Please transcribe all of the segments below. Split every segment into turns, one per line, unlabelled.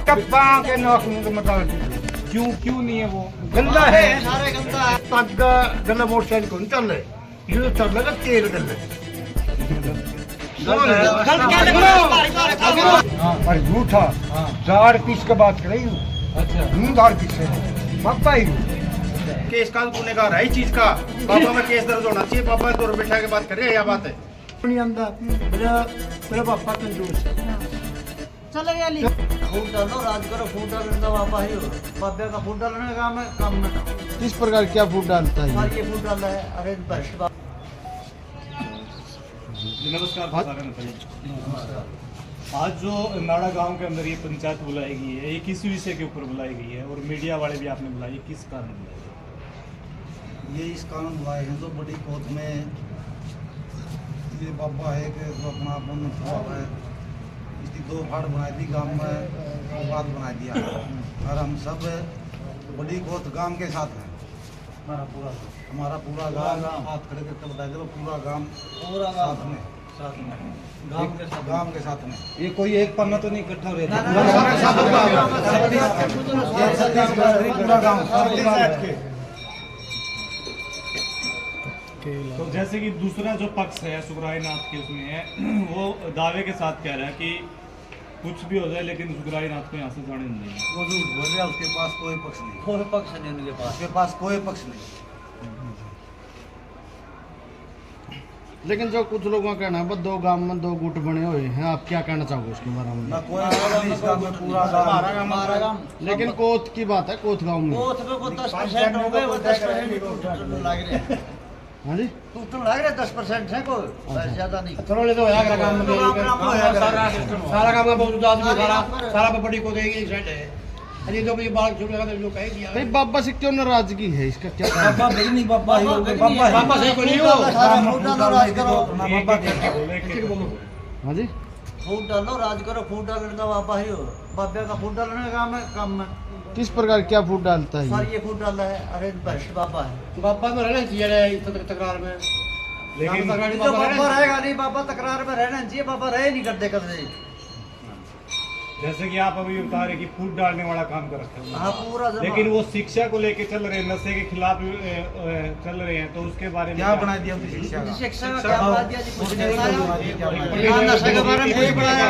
टप्पा के नौक मुंह मतलब
क्यों नहीं है वो?
गंदा है, सारे गंदा है। पग गंदा मोटरसाइकिल को नहीं चल रहे, ये चल रहा है तेल गंदे। और झूठा झाड़ पीस के बात कर रही हूँ।
अच्छा,
झाड़ पीस से पापा ही
केस का गुनेगार है इस चीज का। पापा में केस दर्ज होना चाहिए। पापा तो बैठा के बात कर रहे हैं, या बात है
नहीं आंदा। मेरा पापा कंजूस है।
चले गया ली फूट डालो, राज करो, फूट डालने का वापा ही हो। बाबे का फूट डालने का काम है, काम में
किस प्रकार क्या फूड डालता है?
सर ये फूट डाला है। अरे भ्रष्ट
नमस्कार। आज जो नाड़ा गांव के अंदर ये पंचायत बुलाई गई है, ये किस विषय के ऊपर बुलाई गई है और मीडिया वाले भी आपने बुलाई, किस कारण बुलाई?
ये इस कारण बुलाए हैं तो बड़ी कोर्ट में ये बाबा है कि जो अपना अपन हुआ है, इसकी दो फाड़ बनाई थी गांव में, बात बना दिया और हम सब बड़ी कोर्ट गांव के साथ हैं। हमारा पूरा गांव हाथ खड़े करके बता दो, पूरा गांव साथ में गांव के साथ में।
ये कोई एक पन्ना तो नहीं इकट्ठा रहता?
पूरा गांव
तो जैसे कि दूसरा जो पक्ष है सुखराय नाथ के, उसमें है वो दावे के साथ कह रहा है कि कुछ भी हो जाए लेकिन सुखराय नाथ को यहाँ से जाने नहीं देंगे।
वो झूठ बोल रहा है, उसके पास कोई पक्ष नहीं,
कोई पक्ष नहीं उनके पास।
उसके पास कोई पक्ष नहीं।
लेकिन जो कुछ लोगों का कहना है दो गांव में दो गुट बने हुए हैं, आप क्या कहना चाहोगे उसके बारे में?
ना कोई इस गांव में पूरा गांव।
लेकिन कोत की बात है, कोत गांव में।
कोथ में को 10% हो गए, वो 10% लग रहे हैं।
हाँ जी,
टूटने लग रहे 10% है, कोई ज्यादा नहीं।
चलो ले दो यार काम में सारा काम का बहुत आदमी सारा बड़ी को देगी एक साइड है। अरे जो भी बाल छूट लगा तो लोग कहेगी
भाई बाबा से क्यों नाराजगी है, इसका क्या कारण?
बाबा भाई नहीं, बाबा ही होंगे, बाबा ही।
बाबा सही को नहीं हो।
सारा फूट डालो, राज करो।
बाबा के
हाँ जी,
फूट डालो, राज करो, फूट डालने का वापा ही हो। बाबे का फूट डालने का काम है, काम में
किस प्रकार क्या फूड डालता है
सर
ये?
ये फूट डाला है। अरे भ्रष्ट बाबा है।
बाबा में रहना चाहिए तकरार में।
लेकिन
जो बाबा रहेगा नहीं, बाबा तकरार में रहना चाहिए। बाबा रहे नहीं करते कभी।
जैसे कि आप अभी बता रहे कि फूड डालने वाला काम कर रखे हैं,
हाँ पूरा
लेकिन वो शिक्षा को लेके चल रहे हैं, नशे के खिलाफ चल रहे हैं, तो उसके बारे में
क्या बना दिया उनकी शिक्षा का?
शिक्षा का क्या बता दिया जी? कुछ नहीं
क्या
बताया। ना नशे के बारे में कोई बताया।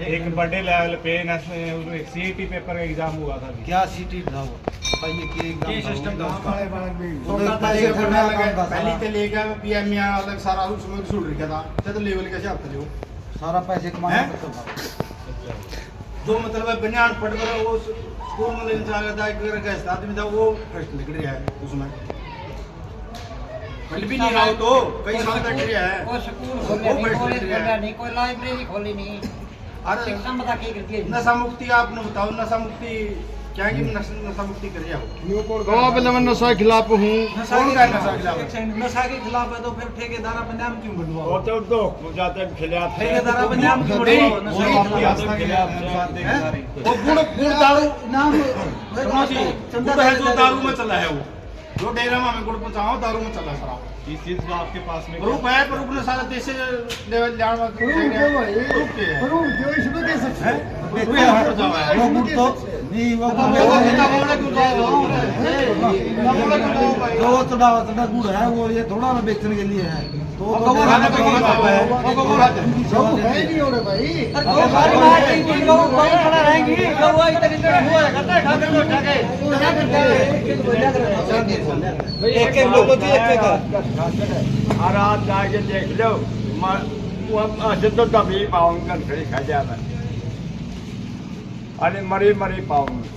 एक बड़े लेवल पे सीईटी पेपर का एग्जाम हुआ था अभी।
क्या सीटी था वो? बताइए कि एग्जाम
सिस्टम था उसका।
तो
पैसे
करने
लगे,
का काम
पहले
था,
तो लेके पीएम में अलग सारा उसमें छूट रखा था, तो लेवल कैसे आप थे?
सारा पैसे कमाने
हैं?
का था।
जो मतलब है बनियान पढ़ कर वो स्कूल में लेने चला गया था, एक कैसा आदमी था वो फर्स्ट निकल रहा है उसमें। पढ़ भी नहीं रहा हो तो कई साल तक रहा है
कोई स्कूल
वो
खोले नहीं,
फर्स्ट
कॉलेज
निकल रहा
खोला
है।
नहीं, कोई लाइब्रेरी खोली नहीं।
अरे
शिक्षा में क्या करती है?
नशा मुक्ति आपने बताओ, नशा मुक्ति क्या कि नशा मुक्ति कर रहा हो?
तो आप मैं नशा के खिलाफ हूँ।
कौन का नशा खिलाफ है?
नशा के खिलाफ है तो फिर ठेकेदार अपने नाम क्यों बदलवाओ?
वो तो जाते खिलाफ
ठेकेदार अपने नाम क्यों
नहीं,
बदलवाओ?
वो
नशा के
आपके
खिलाफ
वो गुड़ दारू
नाम
गुड़ है जो दारू में चला है, वो जो डेरा में हमें गुड़ पहुँचाओ दारू में चला सारा
इस चीज को आपके पास में
ग्रुप है, ग्रुप ने सारा देश से लेवल जान ग्रुप के है।
जो इसमें दे सकते हैं।
वो पहुँचावा है।
वो गुड़ तो नहीं, वो जो तड़ा गुड़ है वो ये थोड़ा ना बेचने के लिए है, तो
खाने पे कौन खाता है?
सब है नहीं हो रहे भाई।
एक एक लोगों की एक
रात जाके देख लो, वो तो तभी पाऊंगा फिर खा जाना। अरे मरी पाऊंगा।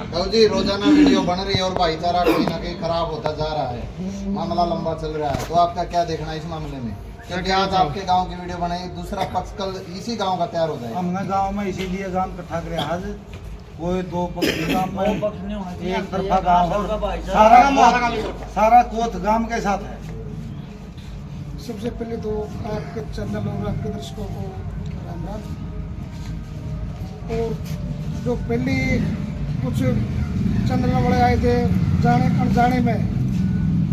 तो जी रोजाना वीडियो बन रही है और भाईचारा कहीं ना कहीं खराब होता जा रहा है, मामला लंबा चल रहा है, तो आपका क्या देखना है इस मामले में? क्योंकि आज आपके गांव की वीडियो बनाई, दूसरा पक्ष कल इसी गांव का तैयार हो जाएगा।
हमने गांव में इसीलिए गांव इकट्ठा करे आज, कोई दो पक्ष गांव में एक तरफा गांव और सारा कोत गांव के साथ है।
सबसे पहले तो आपके चैनल और आपके दर्शकों को राम राम। और जो पहले कुछ चैनल वाले आए थे, जाने अनजाने में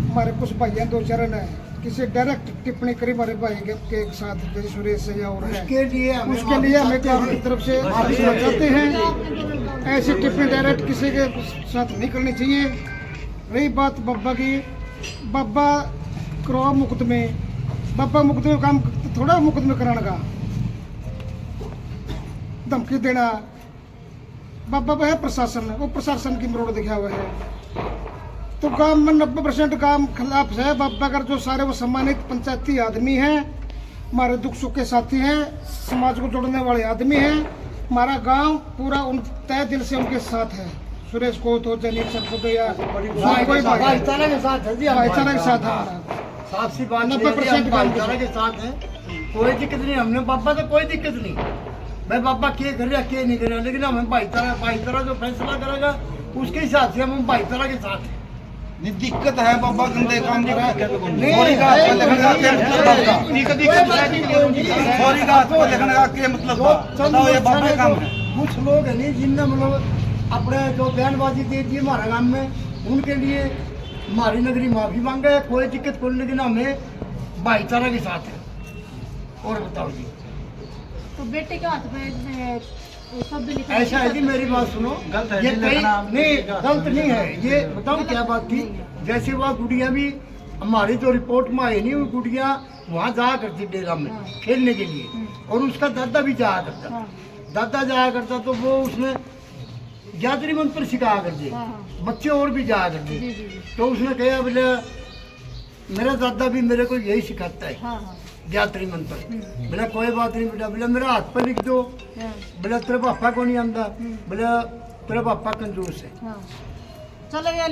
हमारे कुछ भाइयों दो चरण है किसी डायरेक्ट टिप्पणी करी हमारे भाई के साथ जैसे सुरेश या और है
उसके लिए
हमें आपकी तरफ से माफी चाहते हैं। ऐसी टिप्पणी डायरेक्ट किसी के साथ नहीं करनी चाहिए। रही बात बाबा की, बाबा करो मुकदमे, बाबा मुकदमे काम थोड़ा मुकदमे कराने का धमकी देना, बाबा है प्रशासन, वो प्रशासन की मरोड़ दिखा हुआ है। तो काम में 90% काम खिलाफ है बाबा का। जो सारे वो सम्मानित पंचायती आदमी हैं, हमारे दुख सुख के साथी हैं, समाज को जोड़ने वाले आदमी हैं। हमारा गांव पूरा उन तय दिल से उनके साथ है। सुरेश को तो जनीब सर को तो या कोई
भाईचारा के साथ है जी,
भाईचारा के साथ है।
साफ सी बात
90%
भाईचारा के साथ है, कोई दिक्कत नहीं। हमने बाबा तो कोई दिक्कत नहीं, भाई बाबा क्या कर रहा क्या नहीं कर रहा, लेकिन हमें भाईचारा जो फैसला करेगा उसके हिसाब से हम भाईचारा के साथ हैं।
नहीं दिक्कत है बाबा गंदे काम कर रहा है।
नहीं
का देखने का क्या मतलब बताओ, ये बाबा का काम है।
कुछ लोग है नहीं जिनने मतलब अपने जो बयानबाजी दे दी हमारे गांव में, उनके लिए हमारी नगरी माफी मांगे है, कोई दिक्कत कोई, लेकिन हमें भाईचारा के साथ है। और बताओ जी,
तो बेटे के हाथ में शब्द लिखा
ऐसा है जी, मेरी बात सुनो, ये कहीं नहीं गलत नहीं है। ये बताओ क्या बात थी, जैसे वह गुड़िया भी हमारी जो रिपोर्ट में आई नहीं, वो गुड़िया वहाँ जाया करती डेरा में खेलने के लिए, और उसका दादा भी जाया करता, दादा जाया करता, तो वो उसमें ज्ञात्री मंत्र सिखाया करते, बच्चे और भी जाया करते। तो उसने कहा बोले मेरा दादा भी मेरे को यही सिखाता है ज्ञात्री मंत्र। बोला कोई बात नहीं बेटा, बोला मेरा हाथ पर लिख दो, बोला तेरे पापा को नहीं आंदा, बोला तेरा पापा कंजूस है।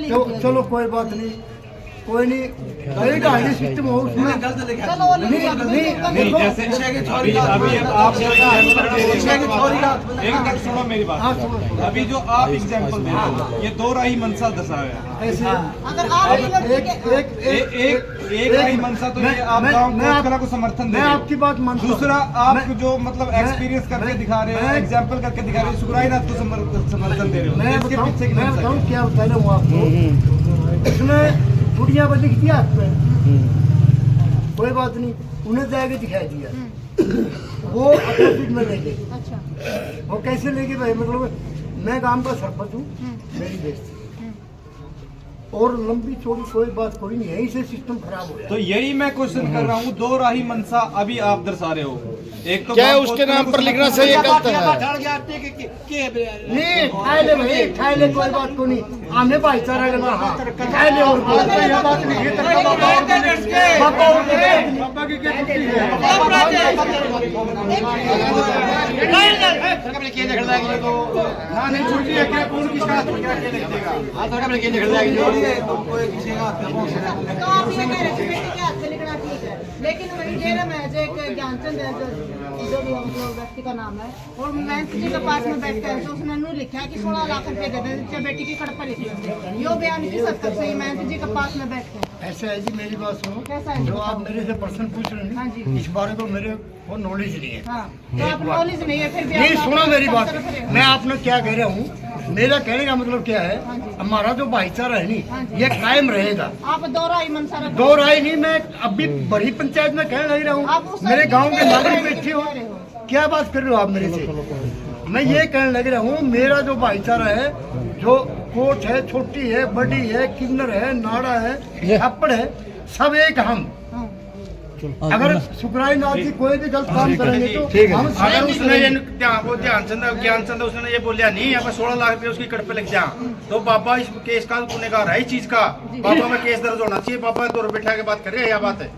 तो चलो कोई बात नहीं, कोई नहीं, कई ढाई सिस्टम हो उसमें
नहीं जैसे अभी आप एक मिनट सुनो मेरी बात। अभी जो आप एग्जांपल दे रहे हो ये दो राही मनसा दर्शाया है। एक राही मनसा तो ये आप गांव कला को समर्थन दे रहे हो।
आपकी बात मानता हूं।
दूसरा आप जो मतलब एक्सपीरियंस करके दिखा रहे हो, एग्जांपल करके दिखा रहे हो, सुगराईनाथ को समर्थन दे रहे हो।
मैं
इसके पीछे की
बताऊं क्या बता रहा हूँ आपको, इसमें गुड़िया पर लिख दिया हाथ पे, कोई बात नहीं, उन्हें जाके दिखाई दिया, वो अपोजिट में ले गए।
अच्छा,
वो कैसे ले गए भाई, मतलब मैं गांव का सरपंच हूँ, मेरी बेइज्जती और लंबी चौड़ी कोई बात कोई नहीं, यही से सिस्टम खराब हो गया।
तो यही मैं क्वेश्चन कर रहा हूँ, दो राही मनसा अभी आप दर्शा रहे हो, एक तो
क्या उसके नाम पर लिखना सही गलत है?
नहीं ठाए ले भाई, ठाए ले, कोई बात को नहीं, हमने भाईचारा के ठाए ले। और बाबा की क्या छुट्टी
नहीं छुट्टी है क्या, कौन किसका हाथ पकड़ा के लिख देगा?
तो आपने मेरे से बेटे के हाथ से लिखना ठीक है, लेकिन वही डेरा में जो एक ज्ञानचंद है, जो भी मतलब व्यक्ति का नाम है, और महंत जी के पास में बैठता है, तो उसने नू लिखा है कि 16 लाख रुपए दे दे बेटी की कड़पा लिख लेते। यो बयान की सत्तर से महंत जी के पास में बैठते हैं।
ऐसा है जी, मेरी बात सुनो,
कैसा है?
जो आप मेरे से प्रश्न पूछ रहे हैं
हाँ
ना,
जी।
इस बारे को मेरे को नॉलेज नहीं है।
हाँ, तो आप नॉलेज नहीं है फिर भी
नहीं
आप
सुनो मेरी बात,
तरफ रहे हो।
मैं आपने क्या कह रहा हूँ, मेरा कहने का मतलब क्या है,
हाँ जी।
हमारा जो भाईचारा है
हाँ
नहीं,
जी।
ये कायम रहेगा।
आप दोहराई मनसारा
दो राय नहीं, मैं अभी बड़ी पंचायत में कहने लग रहा
आप
हूँ,
उस
मेरे
साइड
गांव के
में
नागरिक
कह
बैठे हो,
रहे हो।
क्या बात कर रहे हो आप मेरे से? मैं ये कहने लग रहा हूँ, मेरा जो भाईचारा है, जो कोट है, छोटी है, बड़ी है, किन्नर है, नाड़ा है, छापड़ है, सब एक हम। अगर सुखराई नाथ जी कोई भी गलत काम करेंगे तो हम
अगर उसने ये ज्ञानचंद उसने ये बोलिया नहीं, यहाँ पे 16 लाख रुपए उसकी कट पे लग जा, तो बाबा इस केस का गुनेगार है, इस चीज का बाबा में केस दर्ज होना चाहिए। बाबा दो बैठा के बात कर रहे हैं, यह बात है।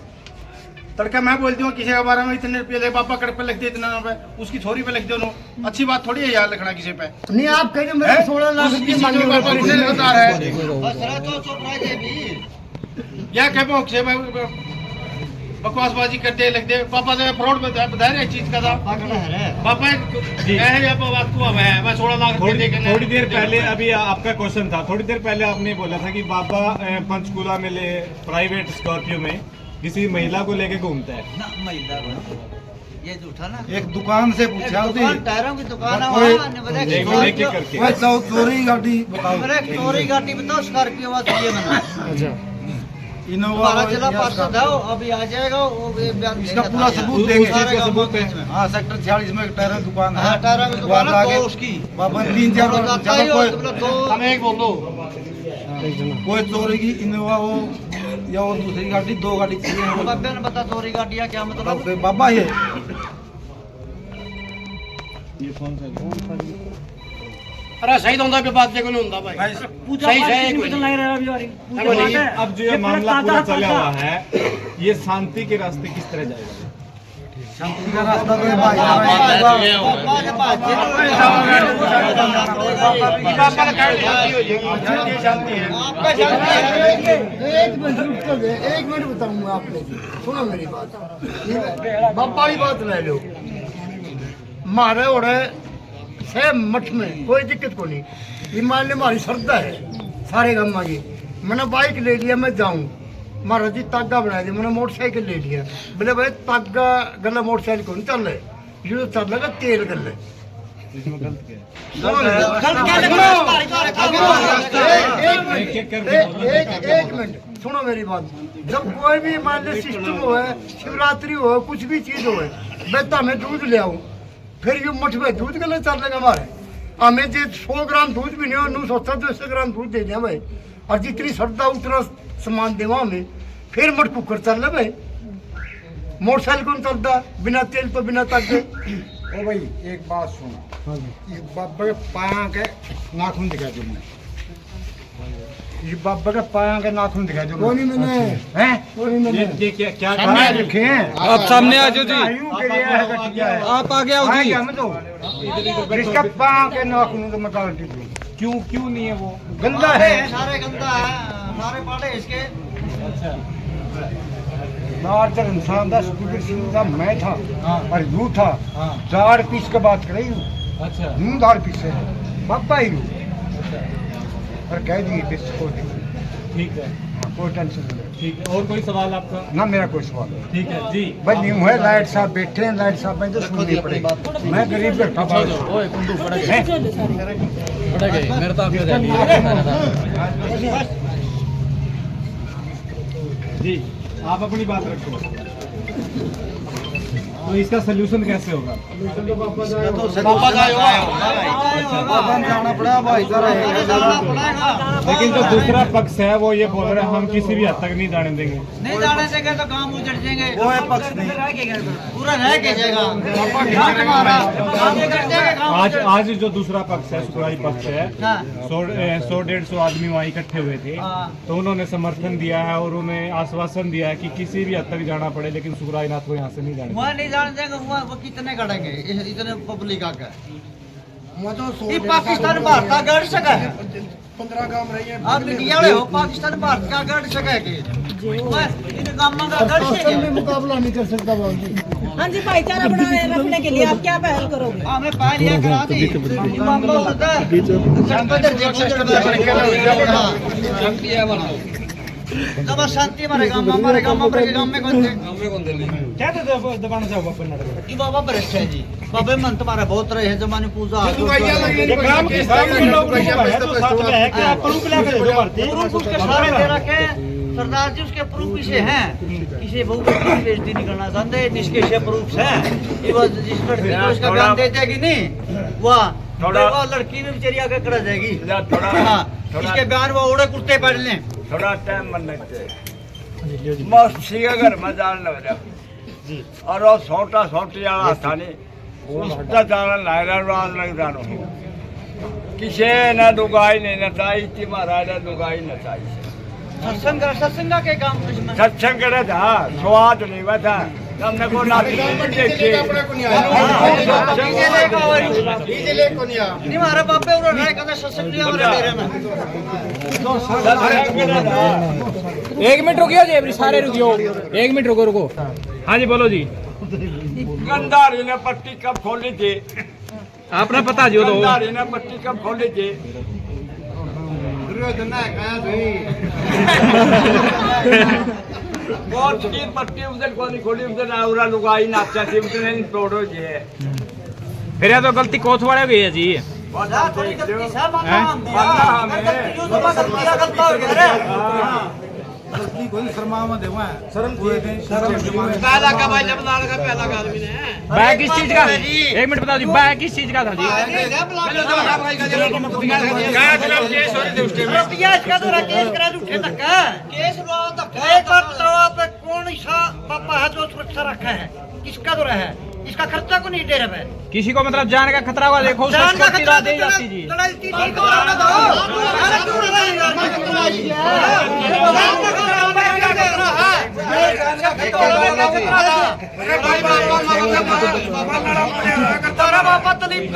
तड़का मैं बोलती हूँ किसी के बारे में इतने रुपये ले, पापा कड़ पे लग दे इतना पे, उसकी छोरी पे लग दो, अच्छी बात थोड़ी है यार लिखना किसी पे।
नहीं आप कहेंगे मेरे 16 लाख रुपये
किसी
मांगे
जो
हुए
पापा
थे।
मुझे बता रहा है या कह से बकवासबाजी करते लग दे, पापा ने फ्रॉड बता रहे इस चीज का था, पापा है या बात को अब है, मैं 16 लाख रुपये देकर
थोड़ी देर पहले अभी आपका क्वेश्चन था, थोड़ी देर पहले आपने बोला था कि बाबा पंचकूला में ले प्राइवेट स्कॉर्पियो में किसी महिला को लेके घूमता है।
ये झूठा ना, एक दुकान से पूछा
टायरों की दुकान है,
कोई-
वहाँ ने बताया
देखो एक एक करके
मैं चोरी गाड़ी बताओ।
चोरी गाड़ी बताओ, स्कॉर्पियो बात ये मैंने।
इनोवा
हमारा जिला पार्षद है, वो अभी आ जाएगा, वो भी बयान
इसका
देगा
पूरा
था।
सबूत देंगे।
सारे
इसका
गाँवों
सबूत
में।
है। हाँ, सेक्टर 46 में एक टायर दुकान है।
हाँ, टायरों की दुकान है,
आगे
तो उसकी।
बाबा 3-4
और जाता ही हो, तो मतलब दो-
हमें एक बोल दो
कोई चोरी की इनोवा हो या और दूसरी गाड़ी, 2 गाड़ी चाहिए।
बाबे ने बता चोरी गाड़ियाँ क्या मतलब?
बाबा ये
अरे सही तो होता पे बात देखो नहीं होता भाई सही सही कोई नहीं।
अब जो ये मामला पूरा चला हुआ है, ये शांति के रास्ते किस तरह जाएगा?
शांति का रास्ता तो है भाई।
एक मिनट रुक कर दे, 1 मिनट बताऊंगा आपने, सुनो मेरी बात। बाबा वाली बात ले लो, मारे ओढ़े से मठ में कोई दिक्कत को नहीं। ये मान लो हमारी श्रद्धा है सारे गम्मा की। मैंने बाइक ले लिया, मैं जाऊं महाराज जी तागा बना दिया, मैंने मोटरसाइकिल ले लिया। बोले भाई तागा गला मोटरसाइकिल को नहीं चल रहे, ये तो चल रहा तेल गले।
इसमें गलत क्या है?
एक मिनट सुनो मेरी बात। जब कोई भी मान लो सिस्टम हो, शिवरात्रि हो, कुछ भी चीज हो, बेटा मैं दूध ले आऊं, फिर ये मठ में दूध गले चल रहे हमारे। हमें जो 100 ग्राम दूध भी नहीं हो, 900 ग्राम दूध दे दिया भाई, और जितनी श्रद्धा उतना सामान देवा हमें। फिर मठ कुकर चल रहे भाई, मोटरसाइकिल कौन चलता बिना तेल तो बिना ताके।
ओ भाई एक बात सुनो, ये बाबा के पाया के नाखून दिखा दो। ये बाबा के पाया के नाखून दिखा दो।
कोई नहीं मैंने
ये क्या
सामने रखे हैं।
आप सामने आ जाओ जी।
आप आगे आओ जी। इसका पाया के नाखून तो मैं गारंटी दूँ।
क्यों नहीं है वो?
गंदा है,
सारे गंदा है, सारे पाटे इसके।
नार्जर इंसान का स्कूटर सीधा मैं था और यू था। 4 पीस के बात करें
अच्छा
4 पीस है बाबा ही और कह दिए को
ठीक है,
कोई टेंशन नहीं।
ठीक है। और कोई सवाल आपका?
ना मेरा कोई सवाल नहीं।
ठीक है जी।
बस यूं है, लाइट साहब बैठे हैं, लाइट साहब में तो सुननी पड़ेगी। मैं गरीब का खबर
जी आप अपनी बात रखो। तो इसका सलूशन कैसे होगा?
जाना पड़ा भाई सारा।
लेकिन जो दूसरा पक्ष है वो ये बोल रहे हैं हम किसी भी हद तक नहीं जाने देंगे।
नहीं जाने देंगे तो काम उजड़ जाएंगे।
वो है पक्ष नहीं।
पूरा रह के जाएगा।
आज जो दूसरा पक्ष है, सुखराई पक्ष है, 100-150 आदमी वहाँ इकट्ठे हुए थे, तो उन्होंने समर्थन दिया है और उन्हें आश्वासन दिया है कि किसी भी हद तक जाना पड़े लेकिन सुखराई नाथ को यहाँ से नहीं जाने
वहाँ नहीं जाने देंगे। वो कितने गढ़ेंगे इतने पब्लिक आकर? ये पाकिस्तान भारत का गढ़ सका है।
15 काम रही है।
आप मीडिया वाले हो, पाकिस्तान भारत का गढ़ सका है कि इन कामों का गढ़ सका है।
मुकाबला नहीं कर सकता बाबू जी।
हाँ जी, भाईचारा बनाए रखने के लिए आप क्या पहल करोगे?
हमें पाया लिया करा दी। ये मामला होता है। जब शांति हमारे गांव में कौन थे?
क्या दबाना चाहो बाबा?
ये बाबा भ्रष्ट है जी। बाबे मन तुम्हारे बहुत रहे हैं, जमाने पूजा प्रूफ उसके सारे दे रखे हैं। सरदार जी उसके प्रूफ किसे हैं? किसी बहू की बेइज्जती नहीं करना चाहते, निष्केश प्रूफ है। ये बस जिस लड़की को इसका बयान दे देगी नहीं, वह लड़की भी बेचारी आगे करा जाएगी। हाँ, इसके बयान वो ओढ़े कुर्ते पहन लें।
थोड़ा टाइम मन लगते मस्त सीगा घर में जान लग रहा और वो छोटा छोटी वाला था नहीं उसका जाना लायरा राज लग जानो किसे न दुगाई नहीं नचाई थी महाराज ने दुगाई नचाई
सत्संग के काम
सत्संग करे था स्वाद नहीं हुआ था हमने को नाती
नहीं हमारे बापे उन्होंने रहे कहते सत्संग लिया हमारे डेरे में।
1 मिनट रुकियो जी, सारे रुकियो, 1 मिनट रुको। हाँ जी बोलो जी।
गंधारी ने पट्टी कब खोली थी?
आपने पता जो तो
गंधारी ने पट्टी कब खोली थी? बहुत की पट्टी उधर कोनी खोली उधर आउरा लुगाई नाचा थी उधर नहीं तोड़ो जे
फिर ये तो गलती कोतवाड़े गई है जी।
थोड़ी गलती से मानना हमें
गलती कोई शर्मा में देवा है
पहला का भाई जब लाल का पहला का आदमी ने
बैग किस चीज का? एक मिनट बताओ जी, बैग किस चीज का था जी?
रुपया इसका तो केस करा झूठे धक्का केस धक्का एक बार बताओ आप कौन सा पापा है जो सुरक्षा रखा है? किसका तो है? इसका खर्चा को नहीं दे रहा है।
किसी को मतलब जान का खतरा हुआ देखो उसको
जान का
सख्ती
खतरा
दी जाती जी।
बापा तलीफ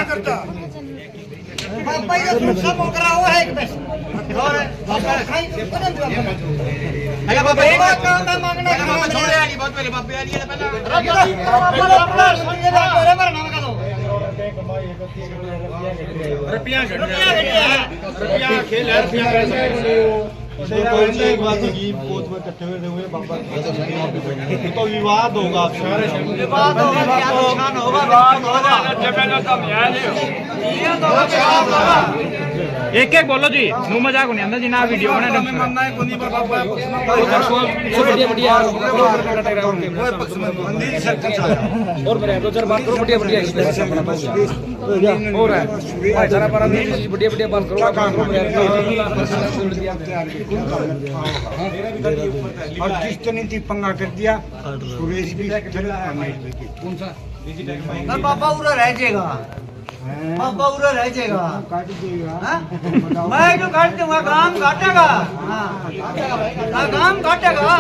करता बापा ये सुरक्षा मोकरा हुआ है एक पैसा और बापा खाई बापा मांगना
छोड़े आली बहुत पहले बापे आली है पहला
रुपया खेल है
एक बात होगी कोच में इकट्ठे हुए बाबा तो विवाद होगा
विवाद
एक एक बोलो जी, मुंह मजाक नहीं अंदर जी ना वीडियो बना
हमें मानना है कोनी पर बाबा
बढ़िया बढ़िया
मंदिर सर्कल आया
और मेरे दो चार बात करो बढ़िया बढ़िया हो रहा है भाई सारा पर बढ़िया बढ़िया बात
और किस्त नीति पंगा कर दिया सुरेश भी कौन सा
बाबा उरा रह जाएगा बाबा उरा रह जाएगा मैं जो काट दूंगा काम काटेगा काम काटेगा